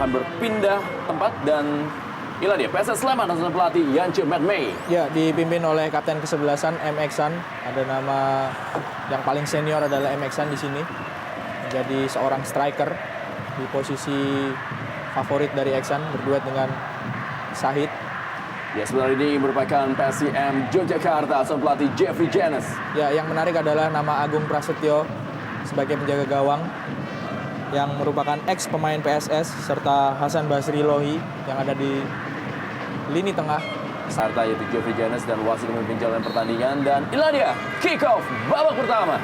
akan berpindah tempat dan inilah dia PSS Sleman atas pelatih Yance Medmay. Ya, dipimpin oleh kapten kesebelasan M. Eksan. Ada nama yang paling senior adalah M. Eksan di sini. Menjadi seorang striker di posisi favorit dari Eksan berduet dengan Sahid. Ya, sebenarnya ini merupakan PSIM Yogyakarta atas pelatih Jeffrey Janes. Ya, yang menarik adalah nama Agung Prasetyo sebagai penjaga gawang yang merupakan ex pemain PSS serta Hasan Basri Lohi yang ada di lini tengah. Serta yaitu Jeffrey Janes dan wasit memimpin jalan pertandingan dan inilah dia kick off babak pertama.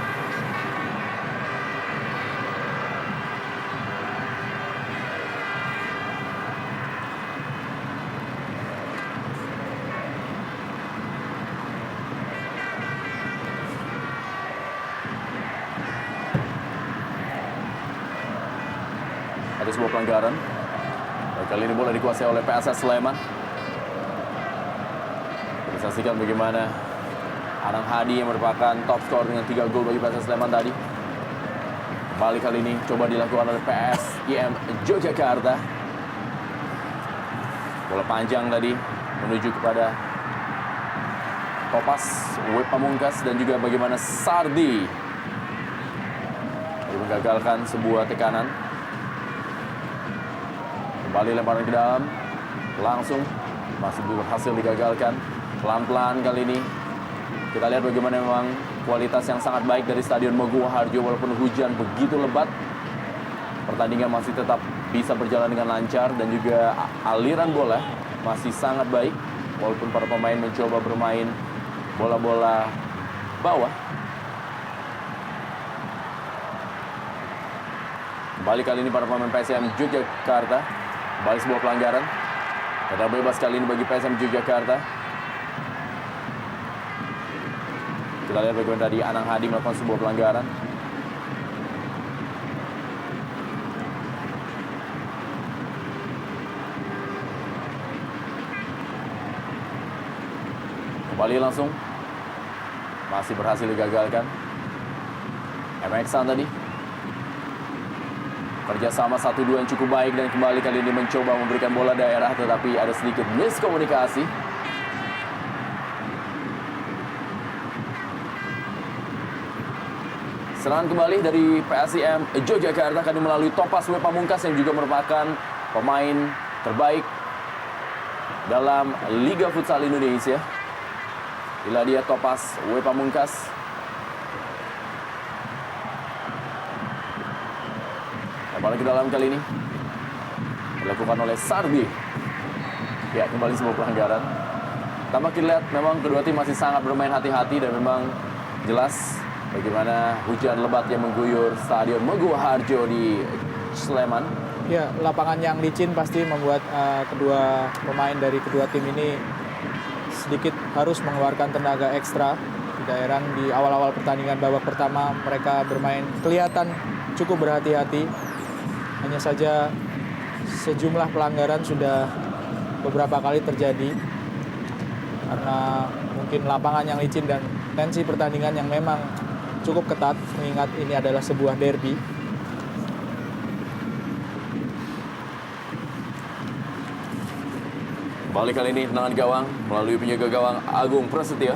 Ada sebuah pelanggaran. Kali ini bola dikuasai oleh PSS Sleman. Kita saksikan bagaimana Anang Hadi yang merupakan top skor dengan 3 gol bagi PSS Sleman tadi. Kembali kali ini coba dilakukan oleh PSIM Yogyakarta. Bola panjang tadi menuju kepada Topas, Web Pamungkas dan juga bagaimana Sardi menggagalkan sebuah tekanan. Kembali lemparan ke dalam, langsung masih berhasil digagalkan. Pelan-pelan kali ini kita lihat bagaimana memang kualitas yang sangat baik dari Stadion Maguwo Harjo. Walaupun hujan begitu lebat, pertandingan masih tetap bisa berjalan dengan lancar dan juga aliran bola masih sangat baik. Walaupun para pemain mencoba bermain bola-bola bawah. Kembali kali ini para pemain PSM Yogyakarta. Kembali sebuah pelanggaran. Tendangan bebas kali ini bagi PSM Yogyakarta. Kita lihat bagaimana tadi Anang Hadi melakukan sebuah pelanggaran. Kembali langsung. Masih berhasil digagalkan. M. Eksan tadi. Kerjasama 1-2 yang cukup baik dan kembali kali ini mencoba memberikan bola daerah tetapi ada sedikit miskomunikasi. Serangan kembali dari PSIM Yogyakarta kali melalui Topas Web Pamungkas yang juga merupakan pemain terbaik dalam Liga Futsal Indonesia. Inilah dia Topas Web Pamungkas. Kembali ke dalam kali ini dilakukan oleh Sardi. Ya, kembali sebuah pelanggaran. Tampak kita lihat memang kedua tim masih sangat bermain hati-hati dan memang jelas bagaimana hujan lebat yang mengguyur Stadion Maguwo Harjo di Sleman. Ya, lapangan yang licin pasti membuat kedua pemain dari kedua tim ini sedikit harus mengeluarkan tenaga ekstra. Tidak heran di awal-awal pertandingan babak pertama mereka bermain kelihatan cukup berhati-hati. Hanya saja sejumlah pelanggaran sudah beberapa kali terjadi karena mungkin lapangan yang licin dan tensi pertandingan yang memang cukup ketat mengingat ini adalah sebuah derby. Kembali kali ini tendangan gawang melalui penjaga gawang Agung Prasetyo.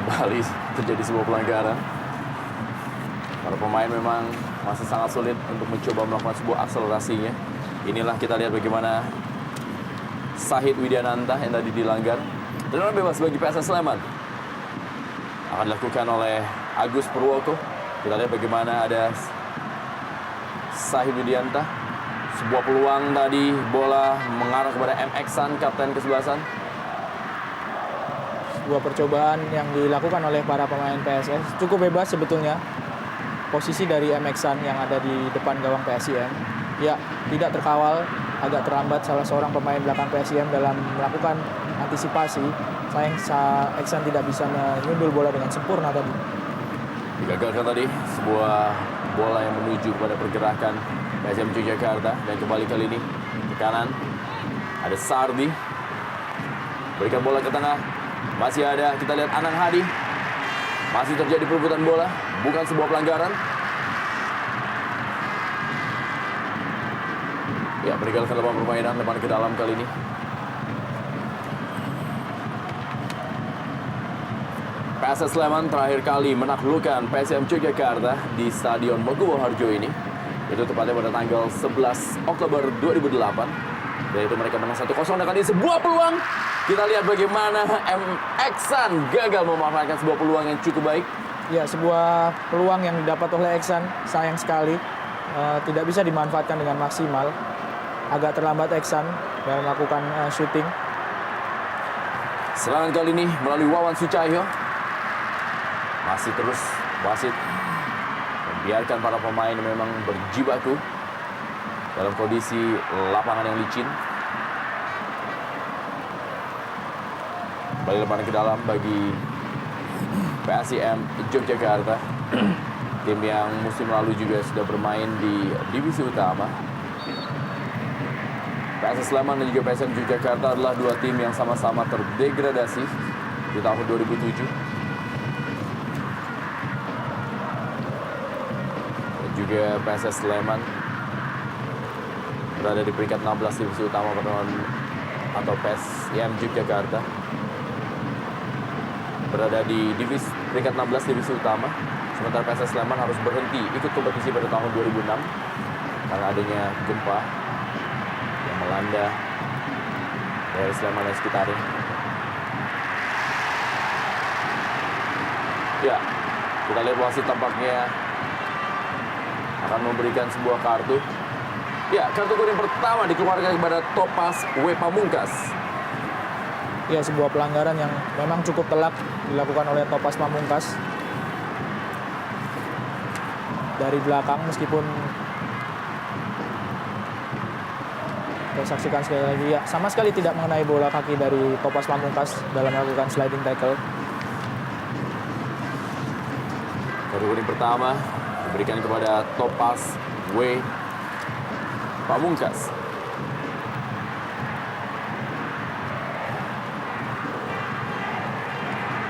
Kembali terjadi sebuah pelanggaran. Para pemain memang masih sangat sulit untuk mencoba melakukan sebuah akselerasinya. Inilah kita lihat bagaimana Sahid Widiananta yang tadi dilanggar. Tendangan bebas bagi PSS Sleman akan dilakukan oleh Agus Purwoko. Kita lihat bagaimana ada Sahid Widianta. Sebuah peluang tadi, bola mengarah kepada M. Eksan, kapten kesebelasan. Sebuah percobaan yang dilakukan oleh para pemain PSS cukup bebas sebetulnya. Posisi dari M. Eksan yang ada di depan gawang PSIM. Ya, tidak terkawal, agak terlambat salah seorang pemain belakang PSIM dalam melakukan antisipasi. Sayang Eksan tidak bisa menyundul bola dengan sempurna tadi. Digagalkan tadi sebuah bola yang menuju kepada pergerakan PSM Yogyakarta dan kembali kali ini ke kanan ada Sardi. Berikan bola ke tengah. Masih ada, kita lihat Anang Hadi. Masih terjadi perebutan bola, bukan sebuah pelanggaran. Ya, meninggalkan lapangan permainan, lemparan ke dalam kali ini. PSS Sleman terakhir kali menaklukkan PSM Yogyakarta di Stadion Mogowo Harjo ini. Itu tepatnya pada tanggal 11 Oktober 2008. Dan itu mereka menang 1-0 dan kali ini sebuah peluang. Kita lihat bagaimana Eksan gagal memanfaatkan sebuah peluang yang cukup baik. Ya, sebuah peluang yang didapat oleh Eksan sayang sekali tidak bisa dimanfaatkan dengan maksimal. Agak terlambat Eksan dalam melakukan shooting. Serangan kali ini melalui Wawan Sucahyo. Masih terus wasit membiarkan para pemain memang berjibaku dalam kondisi lapangan yang licin. Kembali lemparan ke dalam bagi PSIM Yogyakarta. Tim yang musim lalu juga sudah bermain di divisi utama. PSS Sleman dan juga PSM Yogyakarta adalah dua tim yang sama-sama terdegradasi di tahun 2007. Juga PSS Sleman berada di peringkat 16 divisi utama pada tahun atau PSIM Yogyakarta berada di peringkat 16 divisi utama, sementara PSS Sleman harus berhenti ikut kompetisi pada tahun 2006 karena adanya gempa yang melanda daerah Sleman dan sekitarnya. Ya, kita lihat wasit tampaknya akan memberikan sebuah kartu. Ya, kartu kuning pertama dikeluarkan kepada Topas W. Pamungkas. Ya, sebuah pelanggaran yang memang cukup telak dilakukan oleh Topas Pamungkas. Dari belakang meskipun kita saksikan sekali lagi, ya sama sekali tidak mengenai bola kaki dari Topas Pamungkas dalam melakukan sliding tackle. Kartu kuning pertama diberikan kepada Topas W. Pamungkas.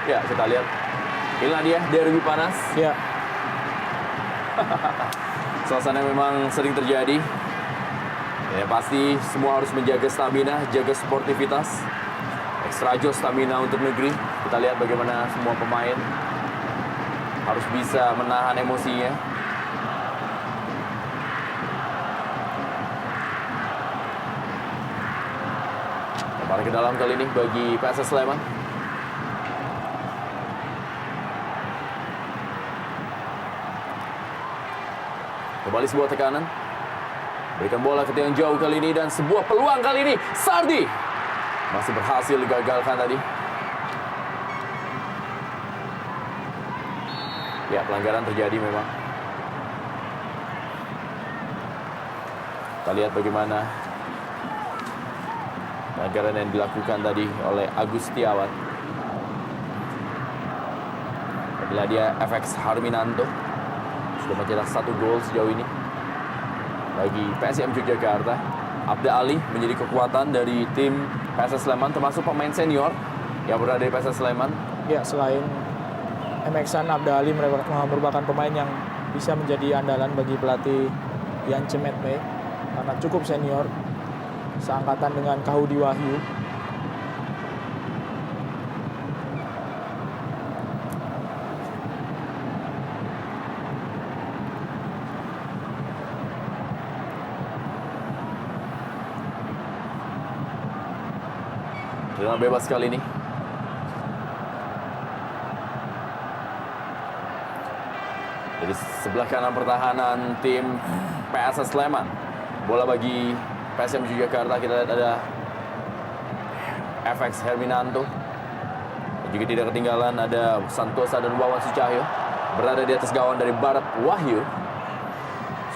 Ya, kita lihat. Inilah dia derby panas. Ya, Suasana memang sering terjadi. Ya, pasti semua harus menjaga stamina, jaga sportivitas. Extra joss stamina untuk negeri. Kita lihat bagaimana semua pemain harus bisa menahan emosinya. Lemparan ke dalam kali ini bagi PSS Sleman. Kembali sebuah tekanan. Berikan bola ke tiang jauh kali ini dan sebuah peluang kali ini. Sardi masih berhasil digagalkan tadi. Ya, pelanggaran terjadi memang. Kita lihat bagaimana pelanggaran yang dilakukan tadi oleh Agus Setiawan. Bila dia FX Harminanto sudah mencetak 1 gol sejauh ini bagi PSM Yogyakarta. Abda Ali menjadi kekuatan dari tim PSS Sleman, termasuk pemain senior yang berada di PSS Sleman. ya, selain MXan, Abda Ali merupakan pemain yang bisa menjadi andalan bagi pelatih Yan Cemetme karena cukup senior, seangkatan dengan Kahudi Wahyu. Dengan bebas kali ini. Jadi sebelah kanan pertahanan tim PSS Sleman. Bola bagi PSM Yogyakarta, kita lihat ada FX Herminanto. Dan juga tidak ketinggalan ada Santosa dan Wawan Sucahyo berada di atas gawang dari Barat Wahyu.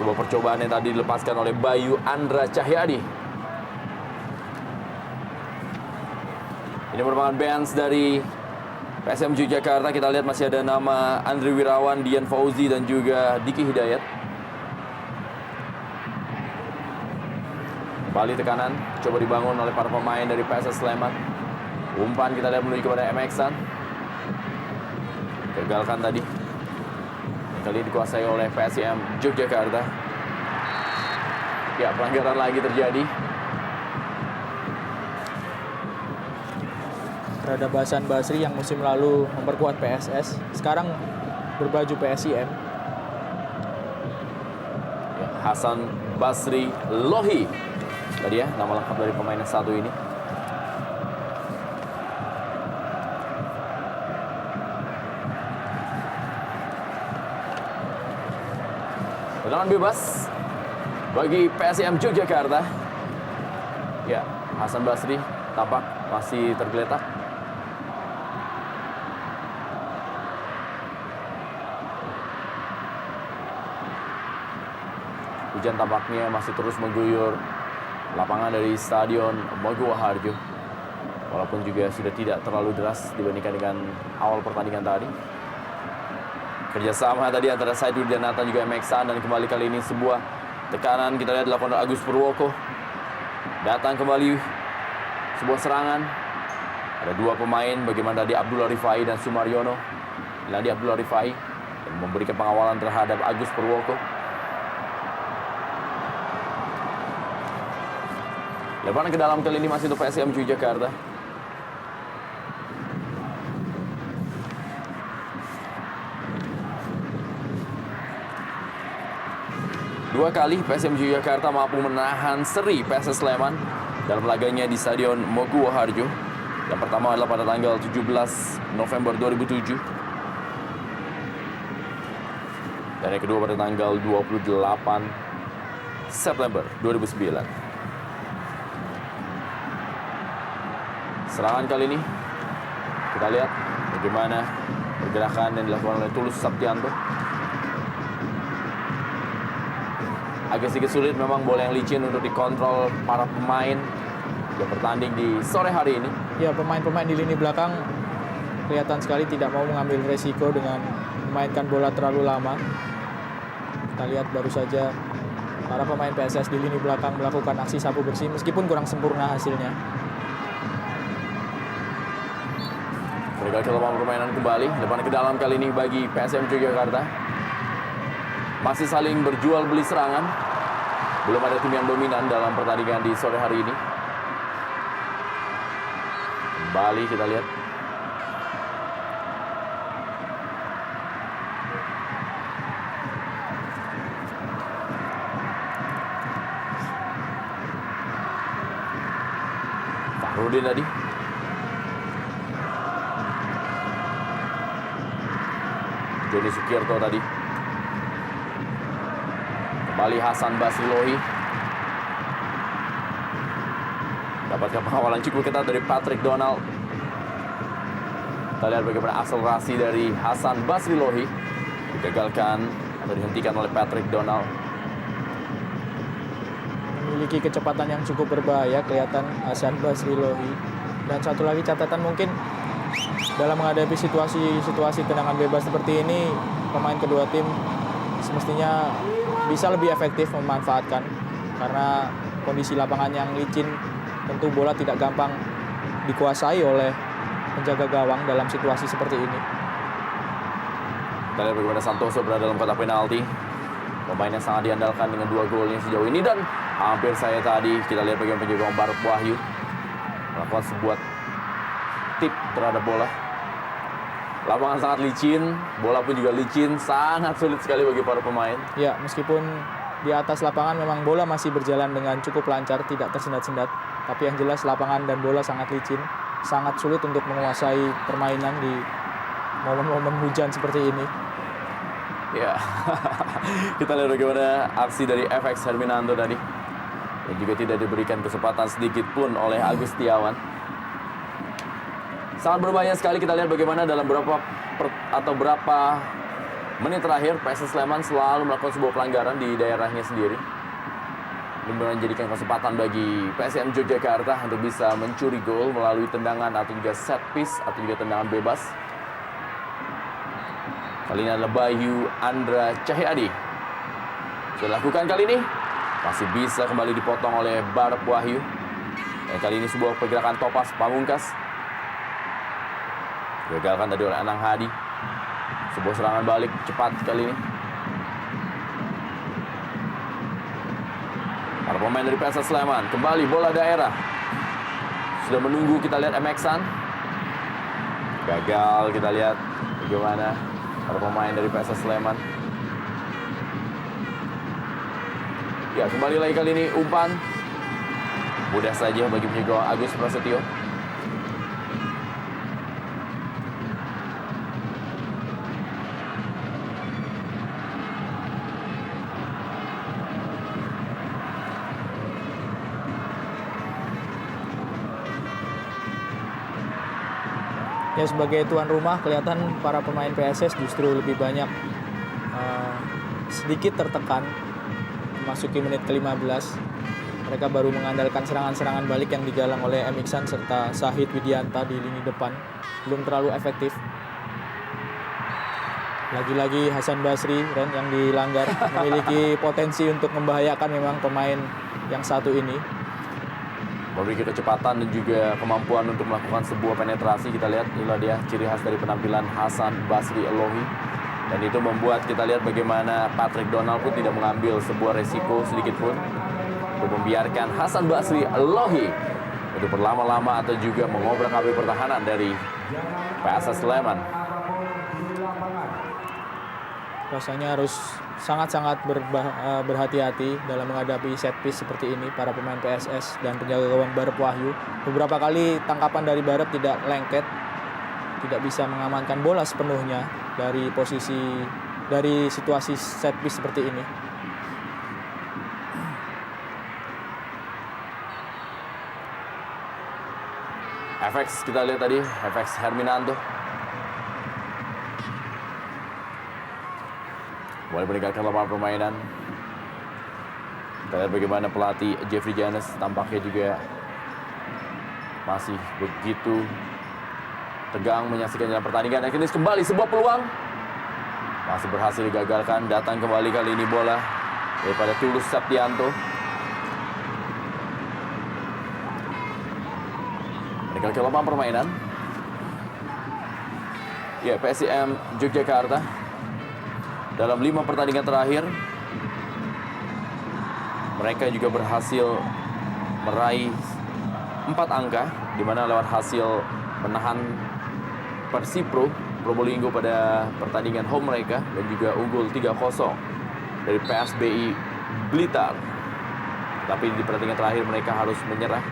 Sebuah percobaan yang tadi dilepaskan oleh Bayu Andra Cahyadi. Ini merupakan bench dari PSM Yogyakarta. Kita lihat masih ada nama Andri Wirawan, Dian Fauzi, dan juga Diki Hidayat. Kembali tekanan, coba dibangun oleh para pemain dari PSS Sleman. Umpan kita lihat menuju kepada MXan. Gagalkan tadi. Yang kali ini dikuasai oleh PSIM Yogyakarta. Ya, pelanggaran lagi terjadi terhadap Hasan Basri yang musim lalu memperkuat PSS, sekarang berbaju PSIM. Ya, Hasan Basri Lohi tadi ya, nama lengkap dari pemain yang satu ini. Tendangan bebas bagi PSIM Yogyakarta. Ya, Hasan Basri tampak masih tergeletak. Hujan tampaknya masih terus mengguyur lapangan dari Stadion Maguwo Harjo. Walaupun juga sudah tidak terlalu deras dibandingkan dengan awal pertandingan tadi. Kerjasama tadi antara Said Widianata juga Meksan, dan kembali kali ini sebuah tekanan kita lihat dilakukan oleh Agus Purwoko. Datang kembali sebuah serangan. Ada dua pemain bagaimana tadi Abdullah Rifai dan Sumaryono. Ladi Abdullah Rifai yang memberikan pengawalan terhadap Agus Purwoko. Lebaran ke dalam kali ini masih untuk PSIM Yogyakarta. Dua kali PSIM Yogyakarta mampu menahan seri PSS Sleman dalam laganya di Stadion Maguwo Harjo. Yang pertama adalah pada tanggal 17 November 2007. Dan yang kedua pada tanggal 28 September 2009. Serangan kali ini kita lihat bagaimana pergerakan yang dilakukan oleh Tulus Saptianto. Agak sedikit sulit memang bola yang licin untuk dikontrol para pemain yang bertanding di sore hari ini. Ya, pemain-pemain di lini belakang kelihatan sekali tidak mau mengambil resiko dengan memainkan bola terlalu lama. Kita lihat baru saja para pemain PSS di lini belakang melakukan aksi sapu bersih meskipun kurang sempurna hasilnya. Mereka ke lapangan permainan kembali. Depan ke dalam kali ini bagi PSM Yogyakarta. Masih saling berjual beli serangan. Belum ada tim yang dominan dalam pertandingan di sore hari ini. Kembali kita lihat. Fahrudin tadi. Joni Sukirto tadi. Kembali Hasan Basri Lohi. Dapatkan pengawalan cukup ketat dari Patrick Donald. Kita lihat bagaimana akselerasi dari Hasan Basri Lohi digagalkan atau dihentikan oleh Patrick Donald. Memiliki kecepatan yang cukup berbahaya kelihatan Hasan Basri Lohi. Dan satu lagi catatan mungkin dalam menghadapi situasi tendangan bebas seperti ini, pemain kedua tim semestinya bisa lebih efektif memanfaatkan, karena kondisi lapangan yang licin tentu bola tidak gampang dikuasai oleh penjaga gawang dalam situasi seperti ini. Kita lihat bagaimana Santoso berada dalam kotak penalti. Pemain yang sangat diandalkan dengan 2 golnya sejauh ini, dan hampir saya tadi kita lihat bagaimana penjaga gawang Barat Wahyu melakukan sebuah tip terhadap bola. Lapangan sangat licin, bola pun juga licin, sangat sulit sekali bagi para pemain. Ya, meskipun di atas lapangan memang bola masih berjalan dengan cukup lancar, tidak tersendat-sendat. Tapi yang jelas lapangan dan bola sangat licin, sangat sulit untuk menguasai permainan di momen-momen hujan seperti ini. Ya, kita lihat bagaimana aksi dari FX Herminando tadi. Yang juga tidak diberikan kesempatan sedikit pun oleh Agus Setiawan. Sangat berbahaya sekali. Kita lihat bagaimana dalam berapa menit terakhir PSS Sleman selalu melakukan sebuah pelanggaran di daerahnya sendiri. Ini menjadikan kesempatan bagi PSM Yogyakarta untuk bisa mencuri gol melalui tendangan atau juga set piece atau juga tendangan bebas. Kali ini adalah Bayu Andra Cahyadi. Sudah lakukan kali ini, masih bisa kembali dipotong oleh Barat Wahyu. Dan kali ini sebuah pergerakan Topas Pamungkas. Gagalkan tadi oleh Anang Hadi. Sebuah serangan balik cepat kali ini. Para pemain dari PSS Sleman kembali bola daerah. Sudah menunggu, kita lihat MX-an. Gagal, kita lihat bagaimana para pemain dari PSS Sleman. Ya, kembali lagi kali ini umpan. Mudah saja bagi penjaga gawang Agus Prasetyo. Ya, sebagai tuan rumah kelihatan para pemain PSS justru lebih banyak sedikit tertekan memasuki menit ke-15. Mereka baru mengandalkan serangan-serangan balik yang digalang oleh M. Iksan serta Sahid Widianta di lini depan. Belum terlalu efektif. Lagi-lagi Hasan Basri yang dilanggar, memiliki potensi untuk membahayakan memang pemain yang satu ini. Memiliki kecepatan dan juga kemampuan untuk melakukan sebuah penetrasi. Kita lihat inilah dia ciri khas dari penampilan Hasan Basri Elohi. Dan itu membuat kita lihat bagaimana Patrick Donald pun tidak mengambil sebuah resiko sedikit pun untuk membiarkan Hasan Basri Elohi untuk berlama-lama atau juga mengobrak-abrik pertahanan dari PSS Sleman. Rasanya harus sangat-sangat berhati-hati dalam menghadapi set piece seperti ini para pemain PSS dan penjaga gawang Barep Wahyu. Beberapa kali tangkapan dari Barep tidak lengket, tidak bisa mengamankan bola sepenuhnya dari situasi set piece seperti ini. FX kita lihat tadi, FX Herminanto. Mulai meninggalkan lapangan permainan. Kita lihat bagaimana pelatih Jeffrey Janes tampaknya juga masih begitu tegang menyaksikan jalan pertandingan. Dan kini kembali sebuah peluang. Masih berhasil digagalkan. Datang kembali kali ini bola daripada Tulus Septianto. Meninggalkan lapangan permainan. Ya, PSIM Yogyakarta. Dalam 5 pertandingan terakhir, mereka juga berhasil meraih 4 angka, di mana lewat hasil menahan Persipro Probolinggo pada pertandingan home mereka, dan juga unggul 3-0 dari PSBI Blitar. Tapi di pertandingan terakhir mereka harus menyerah.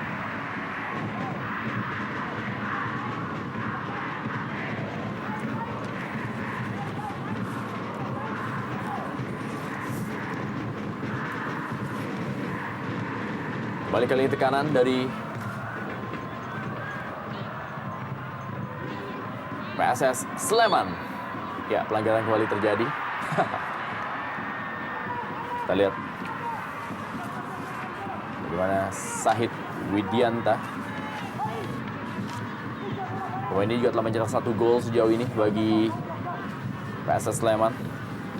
Balik kali ini tekanan dari PSS Sleman. Ya, pelanggaran kembali terjadi. Kita lihat bagaimana Sahid Widianta. Pemain ini juga telah mencetak 1 gol sejauh ini bagi PSS Sleman.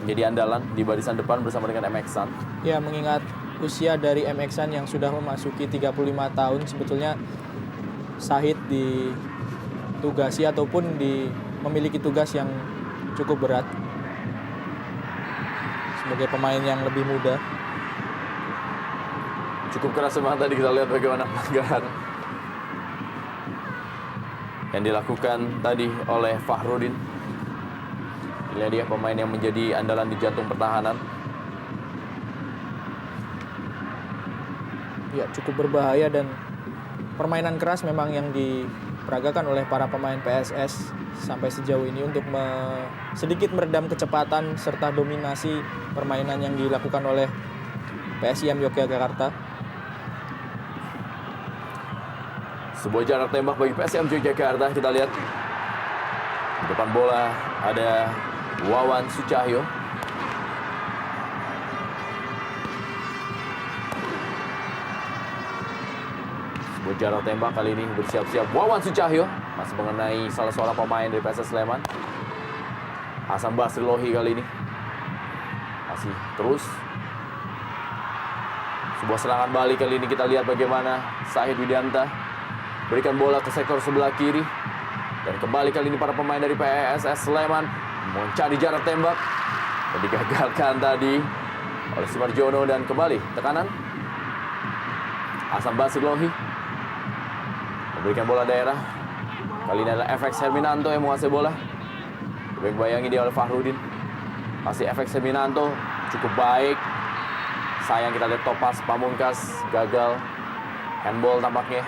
Menjadi andalan di barisan depan bersama dengan MX-an. Ya, mengingat usia dari MX-an yang sudah memasuki 35 tahun, sebetulnya Sahid ditugasi ataupun memiliki tugas yang cukup berat sebagai pemain yang lebih muda. Cukup keras memang tadi, kita lihat bagaimana pelanggaran yang dilakukan tadi oleh Fahrudin. Ini dia pemain yang menjadi andalan di jantung pertahanan. Ya, cukup berbahaya dan permainan keras memang yang diperagakan oleh para pemain PSS sampai sejauh ini untuk sedikit meredam kecepatan serta dominasi permainan yang dilakukan oleh PSIM Yogyakarta. Sebuah jarak tembak bagi PSM Yogyakarta. Kita lihat di depan bola ada Wawan Sucahyo. Sebuah jarak tembak kali ini bersiap-siap Wawan Sucahyo. Masih mengenai salah seorang pemain dari PSS Sleman. Hasan Basri Elohi kali ini masih terus. Sebuah serangan balik kali ini, kita lihat bagaimana Sahid Widianta berikan bola ke sektor sebelah kiri. Dan kembali kali ini para pemain dari PSS Sleman mencari jarak tembak dan digagalkan tadi oleh Sumarjono, dan kembali tekanan. Hasan Basri Lohi memberikan bola daerah. Kali ini adalah FX Herminanto yang menguasai bola. Bayang-bayangi dia oleh Fahrudin. Masih FX Herminanto, cukup baik. Sayang kita lihat Topas Pamungkas gagal. Handball tampaknya.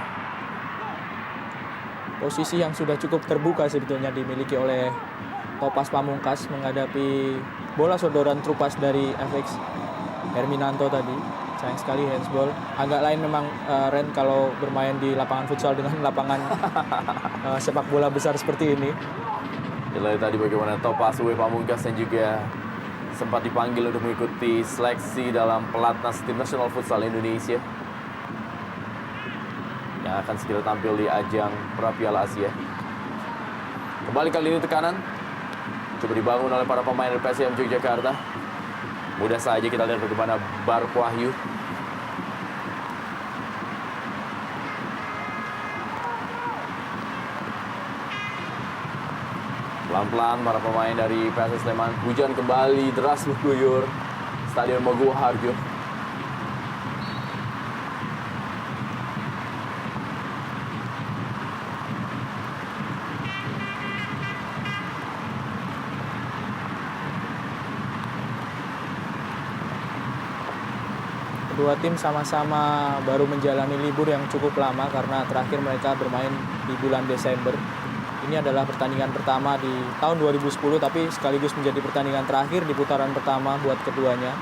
Posisi yang sudah cukup terbuka sebetulnya dimiliki oleh Topas Pamungkas menghadapi bola sodoran terupas dari FX Herminanto tadi. Sayang sekali handsball. Agak lain memang Ren kalau bermain di lapangan futsal dengan lapangan sepak bola besar seperti ini. Kita lihat tadi bagaimana Topas W Pamungkas yang juga sempat dipanggil untuk mengikuti seleksi dalam pelatnas tim nasional futsal Indonesia yang akan segera tampil di ajang Pra Piala Asia. Kembali kali ini tekanan coba dibangun oleh para pemain dari PSM Yogyakarta. Mudah saja kita lihat bagaimana Bark Wahyu. Pelan-pelan para pemain dari PSS Sleman. Hujan kembali deras mengguyur Stadion Maguwo Harjo. Kedua tim sama-sama baru menjalani libur yang cukup lama karena terakhir mereka bermain di bulan Desember. Ini adalah pertandingan pertama di tahun 2010 tapi sekaligus menjadi pertandingan terakhir di putaran pertama buat keduanya.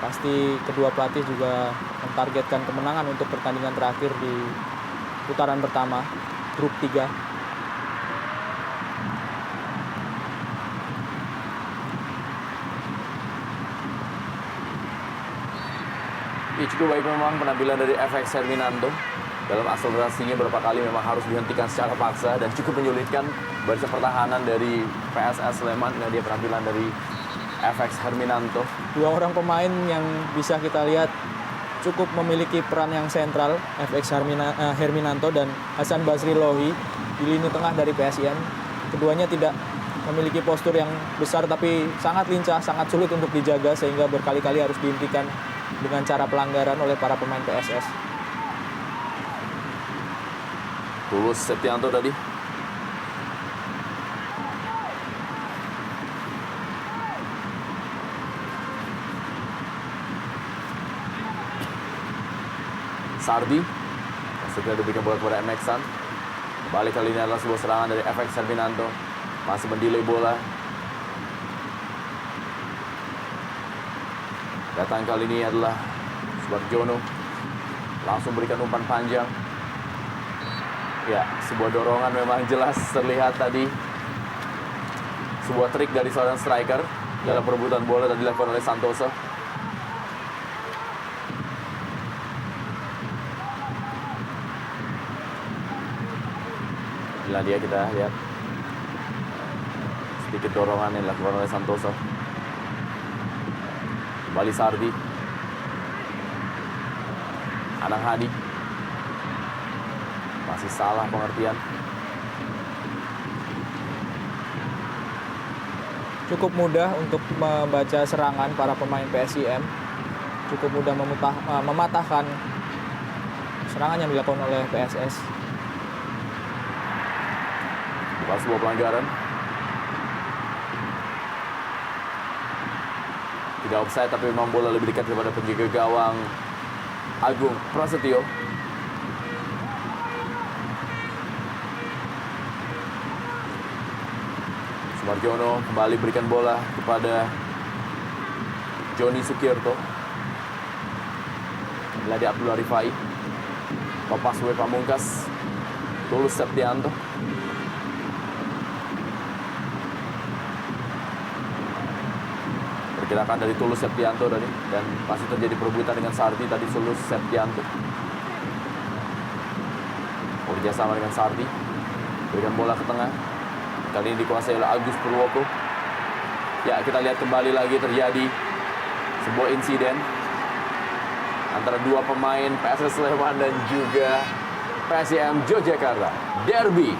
Pasti kedua pelatih juga mentargetkan kemenangan untuk pertandingan terakhir di putaran pertama grup 3. Ya, cukup baik memang penampilan dari FX Herminanto. Dalam akselerasinya beberapa kali memang harus dihentikan secara paksa dan cukup menyulitkan barisan pertahanan dari PSS Sleman. Nah, dia penampilan dari FX Herminanto. Dua orang pemain yang bisa kita lihat cukup memiliki peran yang sentral, FX Herminanto dan Hasan Basri Lohi di lini tengah dari PSIM. Keduanya tidak memiliki postur yang besar tapi sangat lincah, sangat sulit untuk dijaga sehingga berkali-kali harus dihentikan dengan cara pelanggaran oleh para pemain PSS. Tulus Septianto tadi. Sardi. Segera diberikan bola kepada MXan. Kembali kali ini adalah sebuah serangan dari FX Herminanto. Masih mendelay bola. Datang kali ini adalah Sumarjono. Langsung berikan umpan panjang. Ya, sebuah dorongan memang jelas terlihat tadi. Sebuah trik dari seorang striker dalam perebutan bola dan dilakukan oleh Santoso. Inilah dia, kita lihat sedikit dorongan yang dilakukan oleh Santoso. Kembali Sardi. Anang Hadi. Masih salah pengertian. Cukup mudah untuk membaca serangan para pemain PSIM. Cukup mudah mematahkan serangan yang dilakukan oleh PSS. Bukan sebuah pelanggaran. Tidak offside tapi memang bola lebih dekat kepada penjaga gawang Agung Prasetyo. Sumarjono kembali berikan bola kepada Joni Sukirto. Inilah di Abdullah Rifai. Topas W Pamungkas. Tulus Septianto. Pergerakan dari Tulus Septianto tadi. Dan pasti terjadi perebutan dengan Sardi tadi. Tulus Septianto bekerja sama dengan Sardi. Berikan bola ke tengah. Kali ini dikuasai oleh Agus Purwoko. Ya, kita lihat kembali lagi terjadi sebuah insiden antara dua pemain PSS Sleman dan juga PSIM Yogyakarta. Derby.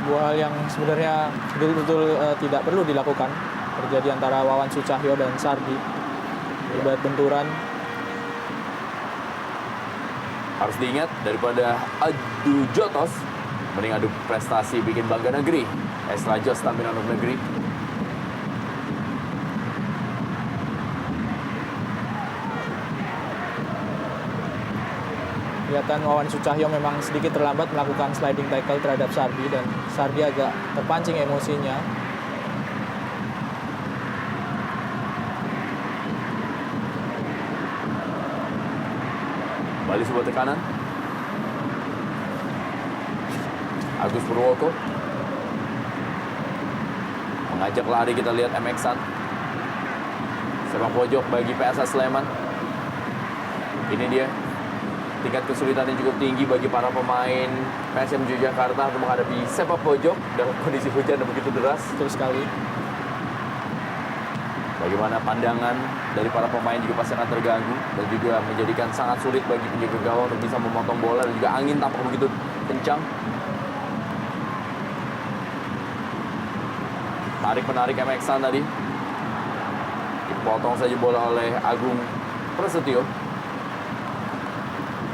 Sebuah hal yang sebenarnya betul-betul tidak perlu dilakukan. Terjadi antara Wawan Sucahyo dan Sardi. Terlibat benturan. Harus diingat, daripada adu jotos, mending adu prestasi bikin bangga negeri. Extra Jos Stamina untuk negeri. Kelihatan Wawan Sucahyo memang sedikit terlambat melakukan sliding tackle terhadap Sardi, dan Sardi agak terpancing emosinya. Kembali sebuah tekanan. Agus Purwoko mengajak lari, kita lihat MX-an. Sepak pojok bagi PSS Sleman. Ini dia. Tingkat kesulitan yang cukup tinggi bagi para pemain PSM Yogyakarta untuk menghadapi sepak pojok dalam kondisi hujan yang begitu deras. Betul sekali. Bagaimana pandangan dari para pemain juga pasti akan terganggu dan juga menjadikan sangat sulit bagi penjaga gawang untuk bisa memotong bola, dan juga angin tampak begitu kencang. Tarik-menarik MX-an tadi. Dipotong saja bola oleh Agung Prasetyo.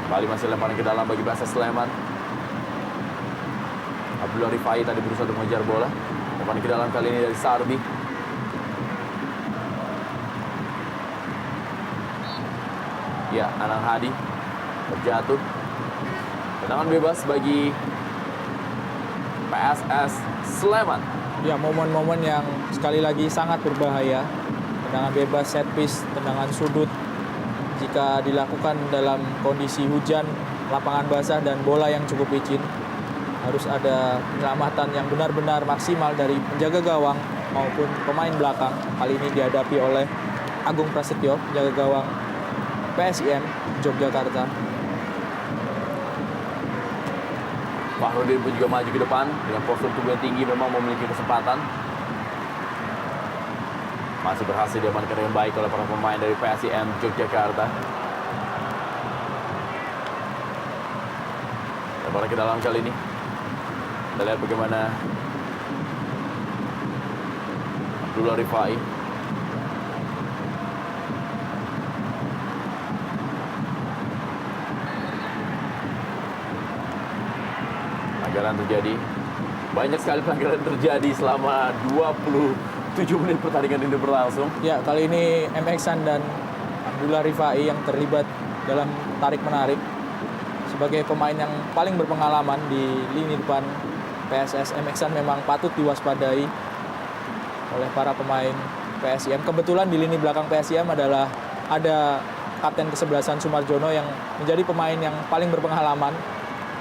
Kembali masih lemparan ke dalam bagi PSS Sleman. Abdullah Rifai tadi berusaha untuk mengejar bola. Lemparan ke dalam kali ini dari Sardi. Ya, Anang Hadi terjatuh. Tendangan bebas bagi PSS Sleman. Ya, momen-momen yang sekali lagi sangat berbahaya. Tendangan bebas, set piece, tendangan sudut. Jika dilakukan dalam kondisi hujan, lapangan basah, dan bola yang cukup licin, harus ada penyelamatan yang benar-benar maksimal dari penjaga gawang maupun pemain belakang. Kali ini dihadapi oleh Agung Prasetyo, penjaga gawang PSIM Yogyakarta. Fahrudin pun juga maju ke depan dengan postur tubuh yang tinggi, memang memiliki kesempatan. Masih berhasil diamankan dengan baik oleh para pemain dari PSIM Yogyakarta. Lemparan ke dalam kali ini. Kita lihat bagaimana Abdullah Rifai. Pelanggaran terjadi. Banyak sekali pelanggaran terjadi selama 27 menit pertandingan ini berlangsung. Ya, kali ini MX-an dan Abdullah Rifai yang terlibat dalam tarik-menarik. Sebagai pemain yang paling berpengalaman di lini depan PSS, MX-an memang patut diwaspadai oleh para pemain PSIM. Kebetulan di lini belakang PSIM adalah ada kapten kesebelasan Sumarjono yang menjadi pemain yang paling berpengalaman.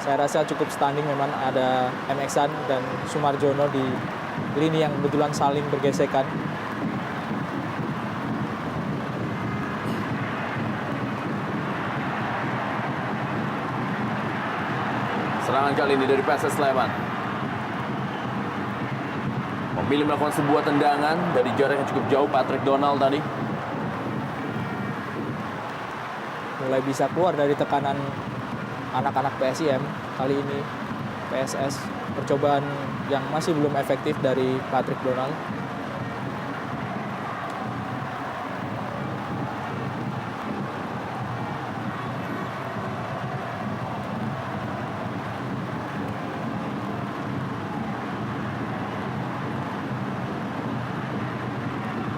Saya rasa cukup standing memang ada MX-an dan Sumarjono di lini yang kebetulan saling bergesekan. Serangan kali ini dari PSS Sleman. Memilih melakukan sebuah tendangan dari jarak yang cukup jauh. Patrick Donald tadi Mulai bisa keluar dari tekanan anak-anak PSIM. Kali ini PSS, percobaan yang masih belum efektif dari Patrick Donald.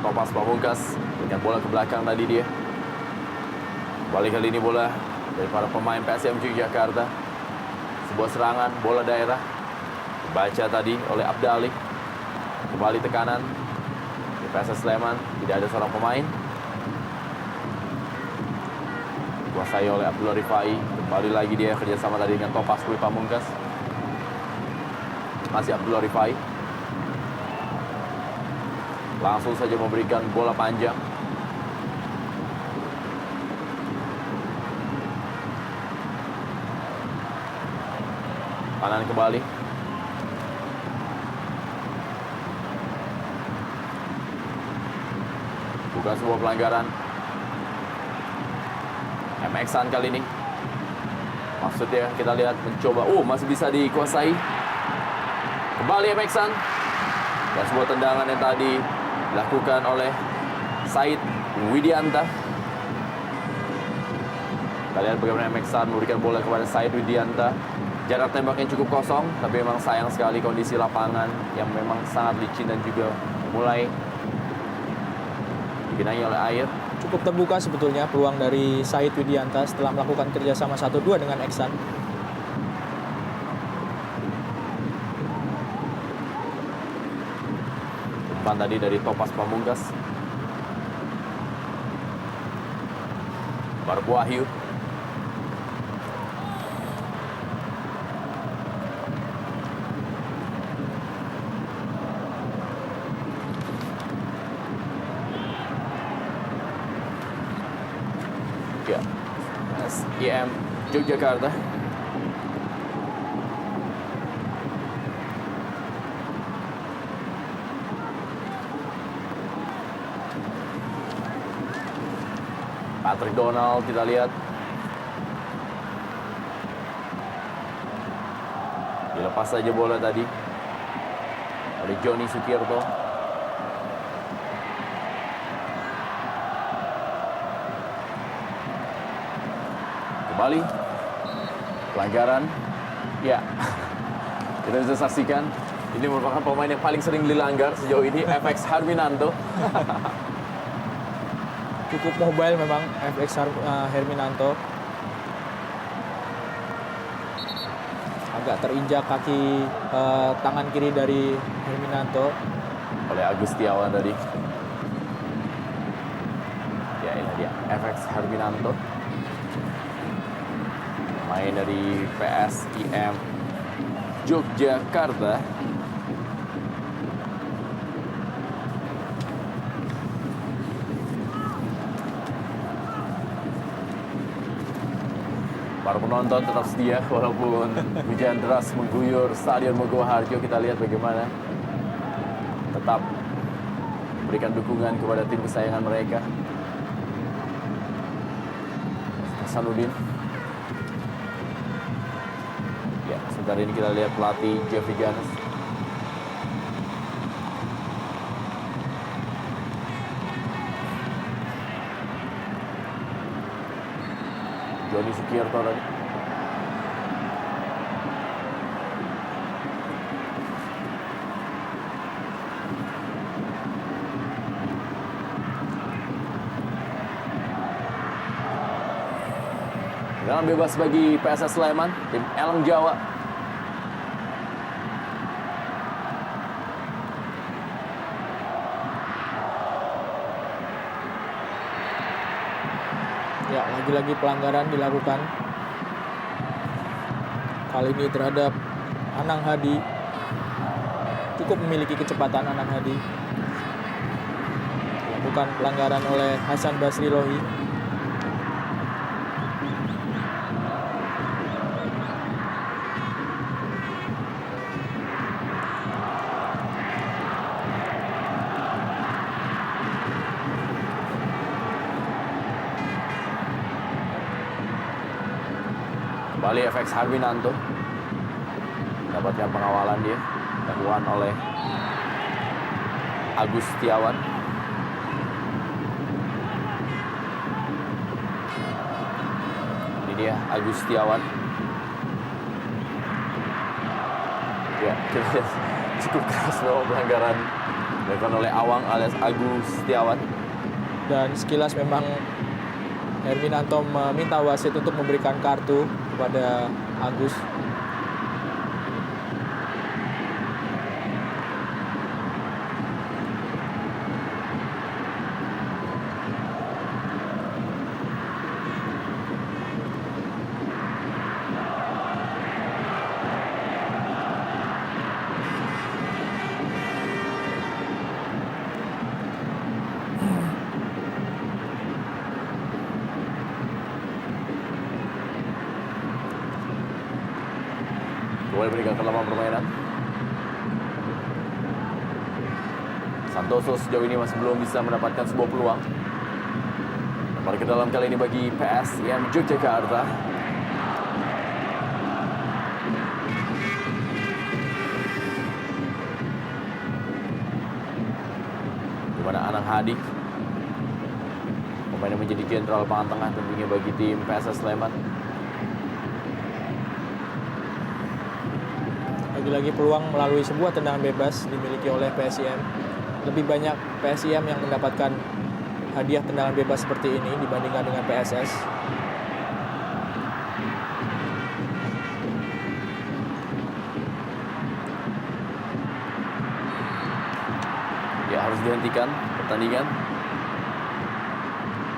Thomas Pamungkas dengan bola ke belakang tadi dia. Balik kali ini bola dari para pemain PSM Yogyakarta. Sebuah serangan bola daerah dibaca tadi oleh Abdali. Kembali tekanan di PSS Sleman, tidak ada seorang pemain. Dikuasai oleh Abdullah Rifai. Kembali lagi dia kerjasama tadi dengan Thomas Pamungkas. Masih Abdullah Rifai. Langsung saja memberikan bola panjang. Kanan kembali. Bukan sebuah pelanggaran. MX-an kali ini. Maksudnya kita lihat mencoba. Masih bisa dikuasai. Kembali Meksan. Dan sebuah tendangan yang tadi dilakukan oleh Said Widianta. Kita lihat bagaimana Meksan memberikan bola kepada Said Widianta. Jarak tembaknya cukup kosong, tapi memang sayang sekali kondisi lapangan yang memang sangat licin dan juga mulai digenangi oleh air. Cukup terbuka sebetulnya peluang dari Said Widianta setelah melakukan kerjasama 1-2 dengan Eksan. Umpan tadi dari Topas Pamungkas. Barbu Wahyu. Ya, SIM Yogyakarta. Patrick Donald kita lihat. Dilepas saja bola tadi dari Joni Sukirto. Kembali pelanggaran. Ya, kita bisa saksikan ini merupakan pemain yang paling sering dilanggar sejauh ini, FX Herminanto. Cukup mobile memang FX Herminanto. Agak terinjak kaki tangan kiri dari Herminanto oleh Agus Setiawan tadi. Ya, ini dia FX Herminanto. Main dari PSIM Yogyakarta. Para penonton tetap setia walaupun hujan deras mengguyur Stadion Mogowo Harjo. Kita lihat bagaimana tetap memberikan dukungan kepada tim kesayangan mereka. Hasanuddin. Ya, sebentar ini kita lihat pelatih Jeffrey Ganes. Joni Sukirto tadi. Tendangan bebas bagi PSS Sleman, tim Elang Jawa. Ya, lagi-lagi pelanggaran dilakukan. Kali ini terhadap Anang Hadi. Cukup memiliki kecepatan Anang Hadi. Bukan pelanggaran oleh Hasan Basri Lohi. Kembali FX Herminanto. Dapatkan pengawalan dia. Dilakukan oleh Agus Setiawan. Ini dia Agus Setiawan. Ya, kita lihat cukup keras bahwa pelanggaran dilakukan oleh Awang alias Agus Setiawan. Dan sekilas memang Herminanto meminta wasit untuk memberikan kartu kepada Agus. Boleh meninggalkan lapangan permainan. Santoso sejauh ini masih belum bisa mendapatkan sebuah peluang. Lempar ke dalam kali ini bagi PSIM Yogyakarta. Anang Hadi. Pemain yang menjadi jenderal lapangan tengah tentunya bagi tim PSS Sleman. Lagi-lagi peluang melalui sebuah tendangan bebas dimiliki oleh PSIM. Lebih banyak PSIM yang mendapatkan hadiah tendangan bebas seperti ini dibandingkan dengan PSS. Ya, harus dihentikan pertandingan.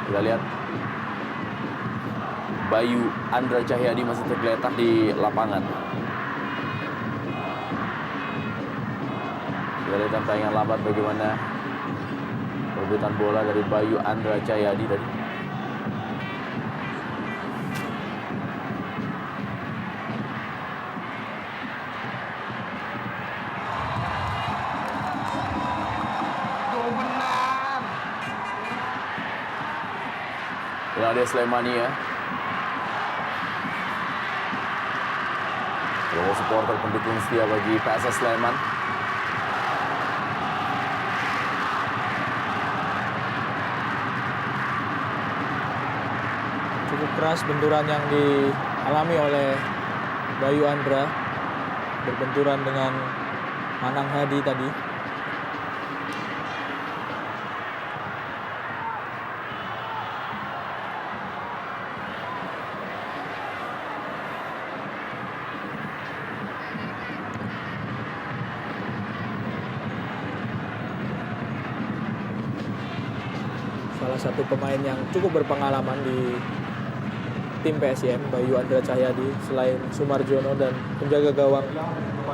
Kita lihat Bayu Andra Cahyadi masih tergeletak di lapangan. Kita lihat tayangan lambat bagaimana perebutan bola dari Bayu Andra Cahyadi tadi. Ada Slemania. Seluruh supporter pendukung setia bagi PSS Sleman. Cukup keras benturan yang dialami oleh Bayu Andra, berbenturan dengan Anang Hadi tadi. Salah satu pemain yang cukup berpengalaman di tim PSIM, Bayu Andra Cahyadi, selain Sumarjono dan penjaga gawang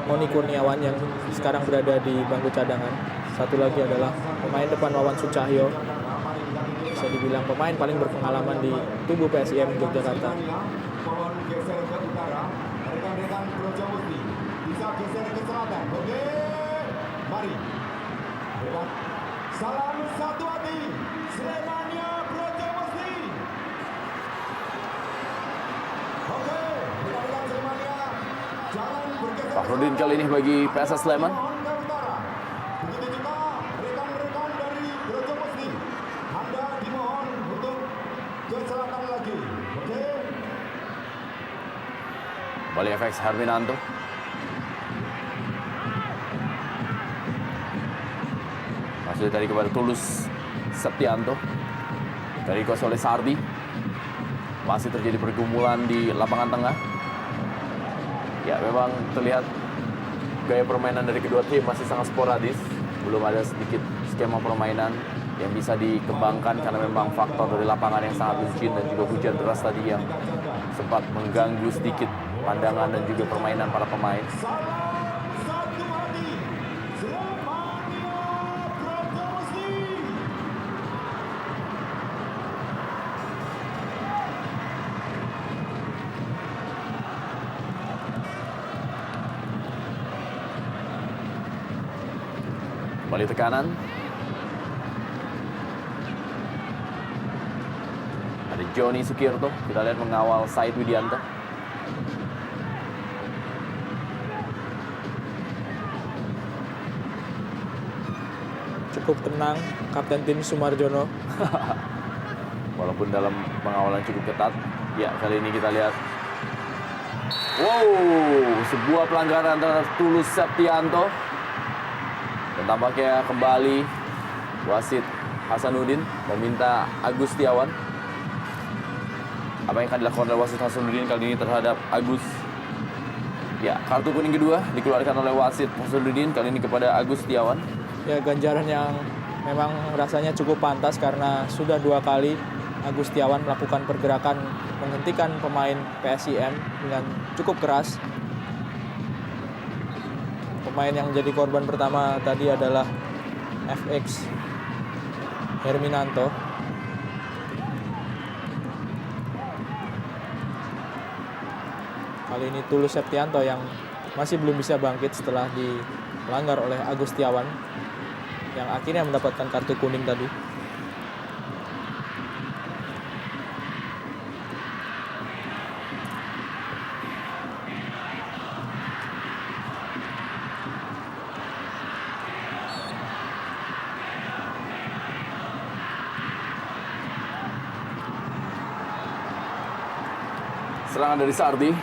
Moni Kurniawan yang sekarang berada di bangku cadangan. Satu lagi adalah pemain depan Wawan Sucahyo, bisa dibilang pemain paling berpengalaman di tubuh PSIM Yogyakarta. Pohon geser ke utara, rekan-rekan Brojamusti bisa geser ke selatan. Oke, mari. Rekan, salam satu hati, Slemania Brojamusti. Oke, rekan-rekan Slemania, jangan bergeser. Fakhrudin kali ini bagi PSS Sleman. Pohon ke utara. Begitu juga rekan-rekan dari Brojamusti. Anda dimohon untuk ke selatan lagi. Oke. Kembali FX Herminanto. Masih tadi kepada Tulus Septianto. Dari kos oleh Sardi. Masih terjadi pergumulan di lapangan tengah. Ya, memang terlihat gaya permainan dari kedua tim masih sangat sporadis. Belum ada sedikit skema permainan yang bisa dikembangkan karena memang faktor dari lapangan yang sangat licin dan juga hujan deras tadi yang sempat mengganggu sedikit pandangan dan juga permainan para pemain. Salam satu hati, Slemania Brojamusti. Kembali tekanan. Ada Joni Sukirto, kita lihat mengawal Said Widianto. Cukup tenang Kapten tim Sumarjono. Walaupun dalam pengawalan cukup ketat. Ya, kali ini kita lihat. Wow, sebuah pelanggaran terhadap Tulus Septianto. Dan tampaknya kembali wasit Hasanuddin meminta Agus Setiawan. Apa yang akan dilakukan oleh wasit Hasanuddin kali ini terhadap Agus? Ya, kartu kuning kedua dikeluarkan oleh wasit Hasanuddin kali ini kepada Agus Setiawan. Ya, ganjaran yang memang rasanya cukup pantas karena sudah 2 kali Agus Setiawan melakukan pergerakan menghentikan pemain PSIM dengan cukup keras. Pemain yang menjadi korban pertama tadi adalah FX Herminanto. Kali ini Tulus Septianto yang masih belum bisa bangkit setelah dilanggar oleh Agus Setiawan yang akhirnya mendapatkan kartu kuning tadi. serangan dari Sardi.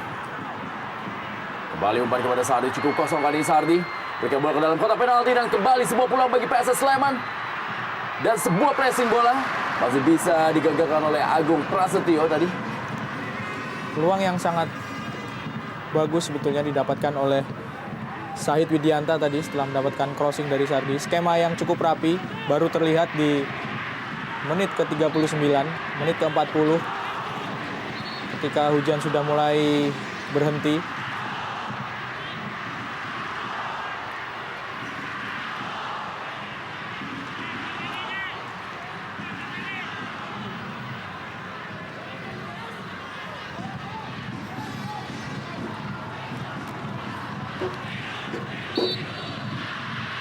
Kembali umpan kepada Sardi, cukup kosong kali ini Sardi. Berikan bola ke dalam kotak penalti dan kembali sebuah peluang bagi PSS Sleman. Dan sebuah pressing bola masih bisa digagalkan oleh Agung Prasetyo tadi. Peluang yang sangat bagus sebetulnya didapatkan oleh Syahid Widianta tadi setelah mendapatkan crossing dari Sardi. Skema yang cukup rapi baru terlihat di menit ke-39, menit ke-40 ketika hujan sudah mulai berhenti.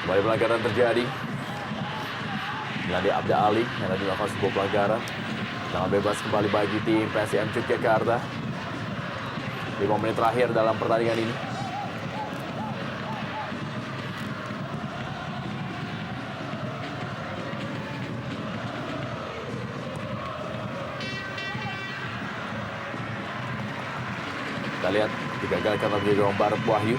Kembali pelanggaran terjadi. Meladi Abda Ali yang tadi melakukan sebuah pelanggaran. Tangan bebas kembali bagi tim PSM Yogyakarta. 5 menit terakhir dalam pertandingan ini. Kita lihat digagalkan oleh Gombar Wahyu.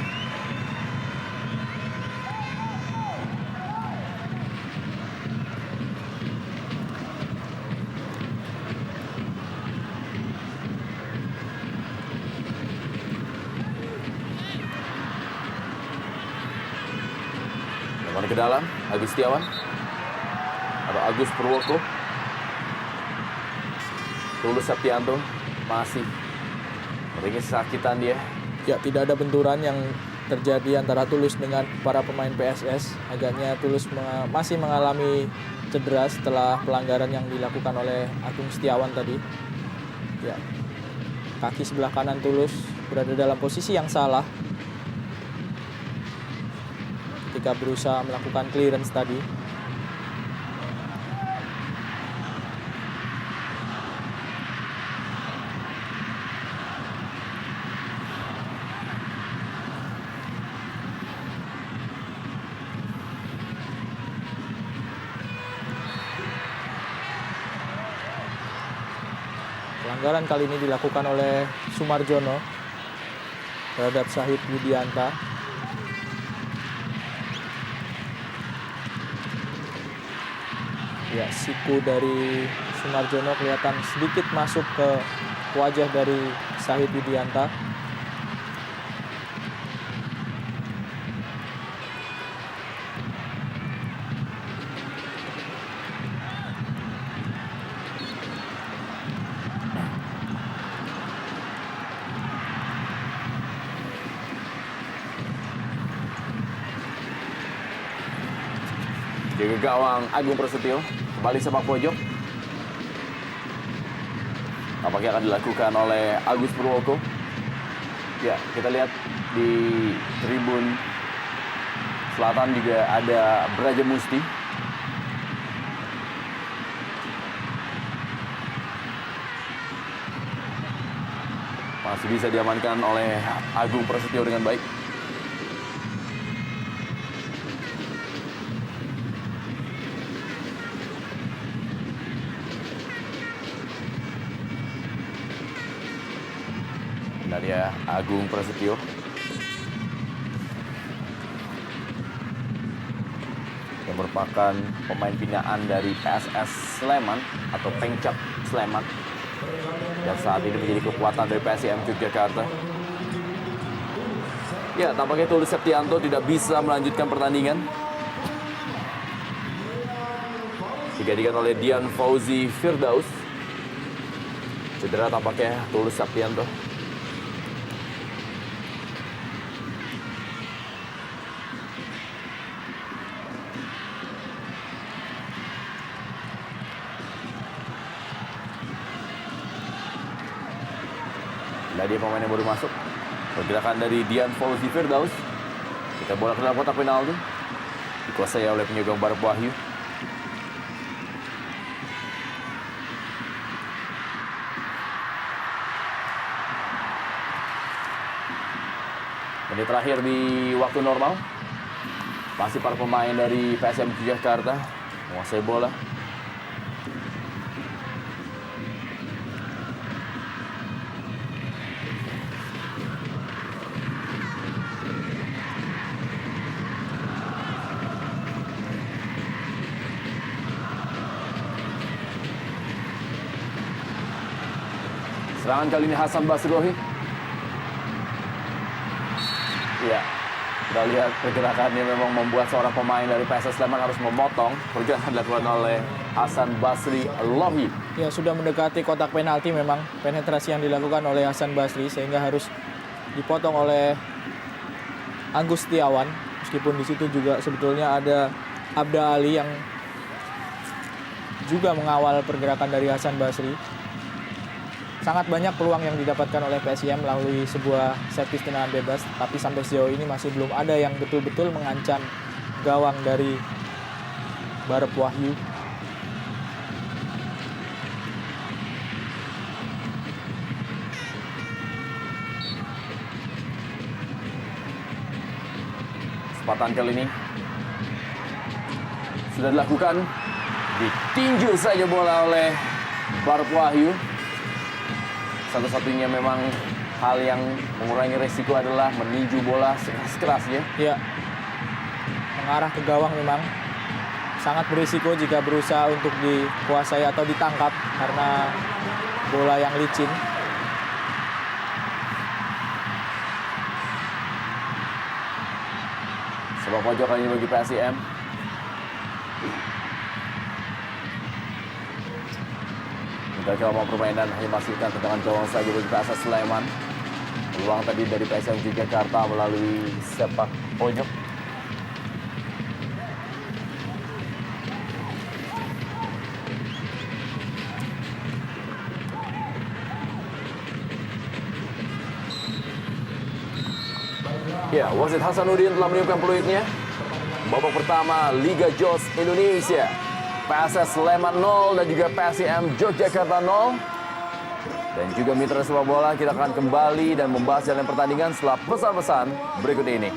Ke dalam, Agus Setiawan atau Agus Purwoko. Tulus Septianto masih meringis kesakitan dia. Ya, tidak ada benturan yang terjadi antara Tulus dengan para pemain PSS. Agaknya Tulus masih mengalami cedera setelah pelanggaran yang dilakukan oleh Agung Setiawan tadi. Ya, kaki sebelah kanan Tulus berada dalam posisi yang salah ketika berusaha melakukan clearance tadi. Pelanggaran kali ini dilakukan oleh Sumarjono terhadap Syahid Widianta. Ya, siku dari Sumarjono kelihatan sedikit masuk ke wajah dari Syahid Widianta. Jaga gawang Agung Prasetyo kembali sepak pojok. Apakah akan dilakukan oleh Agus Purwoko? Ya, kita lihat di tribun selatan juga ada Braja Musti. Masih bisa diamankan oleh Agung Prasetyo dengan baik. Ya, Agung Prasetyo. Yang merupakan pemain binaan dari PSS Sleman atau Pengcap Sleman. Dan saat ini menjadi kekuatan dari PSM Yogyakarta. Ya, tampaknya Tulus Septianto tidak bisa melanjutkan pertandingan. Digantikan oleh Dian Fauzi Firdaus. Cedera tampaknya Tulus Septianto. Tadi pemain yang baru masuk. Pergerakan dari Dian Fauzi Firdaus. Kita bola ke dalam kotak penalti. Dikuasai oleh penyerang Barat Wahyu. Menit terakhir di waktu normal. Masih para pemain dari PSM Yogyakarta menguasai bola. Serangan kali ini Hasan Basri. Iya, kita lihat pergerakannya memang membuat seorang pemain dari PSS Sleman harus memotong pergerakan dilakukan oleh Hasan Basri Lohi. Ya, sudah mendekati kotak penalti memang penetrasi yang dilakukan oleh Hasan Basri sehingga harus dipotong oleh Anggus Setiawan. Meskipun di situ juga sebetulnya ada Abda Ali yang juga mengawal pergerakan dari Hasan Basri. Sangat banyak peluang yang didapatkan oleh PSIM melalui sebuah set piece tendangan bebas, tapi sampai sejauh ini masih belum ada yang betul-betul mengancam gawang dari Barep Wahyu. Kesempatan kali ini sudah dilakukan, ditinju saja bola oleh Barep Wahyu. Satu-satunya memang hal yang mengurangi resiko adalah meninju bola sekeras-kerasnya. Ya, mengarah ke gawang memang sangat berisiko jika berusaha untuk dikuasai atau ditangkap karena bola yang licin. Sepak pojok kali ini bagi PSIM. Gagal permainan hanya menghasilkan tendangan gawang saja bagi PSS Sleman. Peluang tadi dari PSM Jakarta melalui sepak pojok. Ya, wasit Hasanuddin telah meniupkan peluitnya. Babak pertama Liga Jos Indonesia. PSS Sleman 0 dan juga PSIM Yogyakarta 0. Dan juga mitra sepak bola, kita akan kembali dan membahas jalannya pertandingan setelah pesan-pesan berikut ini.